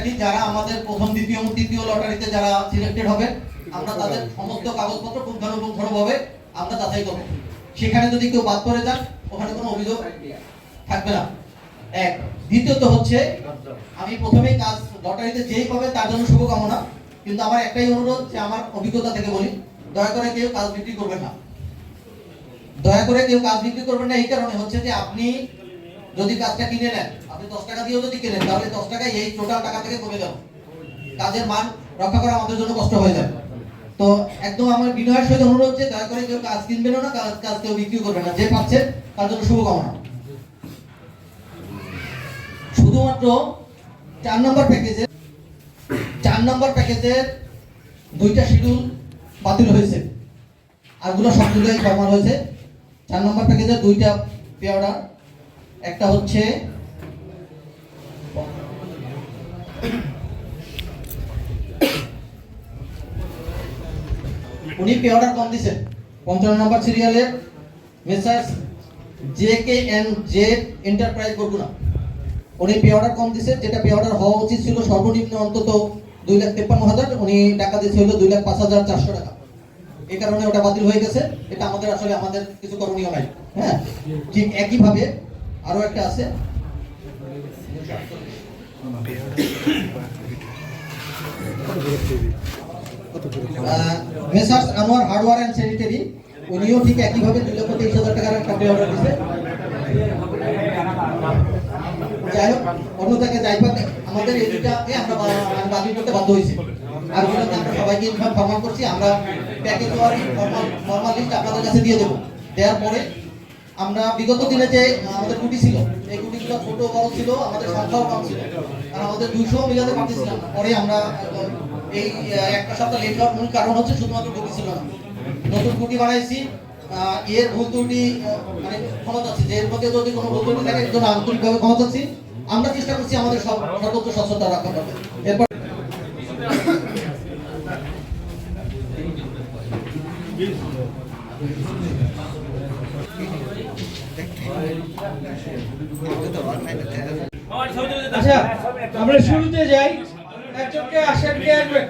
কি, যারা আমাদের প্রথম দ্বিতীয় এবং তৃতীয় লটারিতে যারা সিলেক্টেড হবে আমরা তাদের সমস্ত কাগজপত্র পুঙ্খানুপুঙ্খভাবে আমরা যাচাই করব। সেখানে যদি কেউ বাদ পড়ে যান ওখানে কোনো অভিযোগ থাকবে না। এক। দ্বিতীয়ত হচ্ছে, আমি প্রথমেই কাজ লটারিতে যেই পাবে তার জন্য শুভকামনা, কিন্তু আমার একটাই অনুরোধ, যে আমার অভিজ্ঞতা থেকে বলি, দয়া করে কেউ কাজ বিক্রি করবেন না। দয়া করে কেউ কাজ বিক্রি করবেন না এই কারণে হচ্ছে যে আপনি যদি কাজটা কিনে নেন, আপনি 10 টাকা দিয়েও যদি কিনেন, তাহলে 10 টাকা এই টোটাল টাকা থেকে কমে যাবে। কাজের মান রক্ষা করা আমাদের জন্য কষ্ট হয়ে যাবে। তো একদম আমার বিনয়ের সহিত অনুরোধ যে দয়া করে কেউ কাজ কিনবেন না, কাজ কেউ বিক্রি করবেন না। যে পাচ্ছে তার জন্য শুভকামনা। শুধুমাত্র 4 নম্বর প্যাকেজের 2টা শিডিউল বাতিল হয়েছে, আরগুলো সবগুলোই ফরমাল হয়েছে। 4 নম্বর প্যাকেজের 2টা পে অর্ডার, একটা হচ্ছে উনি পে অর্ডার কম দিয়েছেন। 55 নম্বর সিরিয়ালের মেসার্স JKNZ এন্টারপ্রাইজ বরগুনা, উনি পে অর্ডার কম দিয়েছেন। যেটা পে অর্ডার হওয়া উচিত ছিল সর্বনিম্ন অন্তত 2,53,000, উনি টাকা দিয়েছে হলো 2,05,400 টাকা। এই কারণে ওটা বাতিল হয়ে গেছে। এটা আমাদের আসলে আমাদের কিছু করণীয় নাই। হ্যাঁ, ঠিক একইভাবে আরো একটা আছে, messrs Anwar hardware and sanitary, উনিও ঠিক একইভাবে 2,23,000 টাকার একটা পে অর্ডার দিয়েছে। যাই হোক, অন্য জায়গায় যাই পাক আমাদের এই দুটাকে আমরা বাতিল করতে বাধ্য হয়েছি। আর আমরা সবাইকে ইনফর্ম ফরমাল করছি, আমরা প্যাকেজ ওয়ারি ফরমাল লিস্ট আপনাদের কাছে দিয়ে দেবো। দেওয়ার পরে আমরা বিগত দিনে যে আমাদের গুটি ছিল, এই গুটিগুলো ছোট বড় ছিল, আমাদের সংখ্যাও কম ছিল, আর আমাদের 200 মিলাতে পারতেছিলাম না। পরে আমরা এই একটা সপ্তাহ লেট হওয়ার মূল কারণ হচ্ছে শুধুমাত্র গুটি ছিল না, নতুন গুটি বানাইছি। এর ভুল ত্রুটি মানে ক্ষমা চাচ্ছি, যে এর মধ্যে যদি কোনো ভুল ত্রুটি থাকে এর জন্য আন্তরিকভাবে ক্ষমা চাচ্ছি। আমরা চেষ্টা করছি আমাদের সর্বোচ্চ স্বচ্ছতা রক্ষা করতে। এরপর আচ্ছা, আমরা শুরুতে যাই। একজনকে আসেন, কে আসবেন?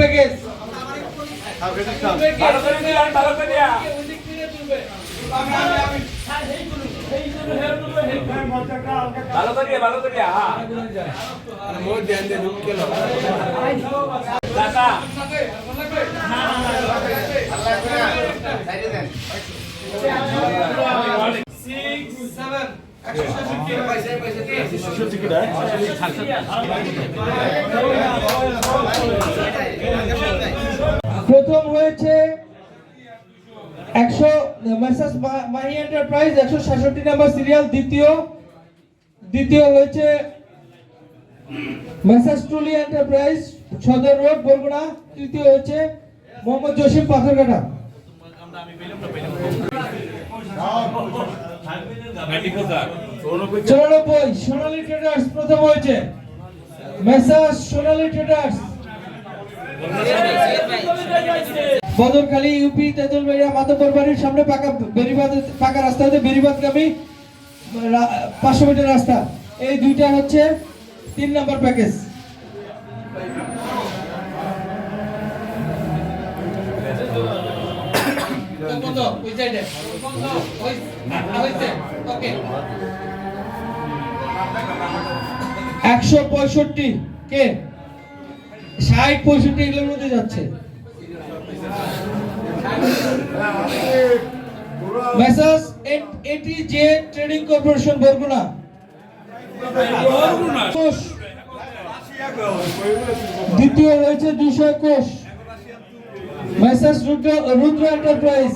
প্যাকেজ ভালো করিয়া মোর ধ্যান দে ঢুক গেল দাদা আল্লাহ করে সাইডে দেন 6 7 প্রথম হয়েছে 100 মেসার্স মাহি এন্টারপ্রাইজ 166 নম্বর সিরিয়াল। দ্বিতীয় হয়েছে মেসার্স টুলি এন্টারপ্রাইজ সদর রোড বরগুনা। তৃতীয় হয়েছে মোহাম্মদ জসিম পাথরঘাটা। সোনালী ট্রেডার্স প্রথম হয়েছে, মেসার্স সোনালী ট্রেডার্স বদরখালী ইউপি তেতুলবাড়িয়া মাতব্বর বাড়ির সামনে পাকা রাস্তা হতে বেরিবাদগামী 500 মিটার রাস্তা। এই দুইটা হচ্ছে 3 নম্বর প্যাকেজ। একশো 65 কে 60-65 এগুলোর মধ্যে যাচ্ছে। Messrs ATJ trading corporation Barguna. দ্বিতীয় হয়েছে 221 মেসার্স রুদ্র এন্টারপ্রাইজ।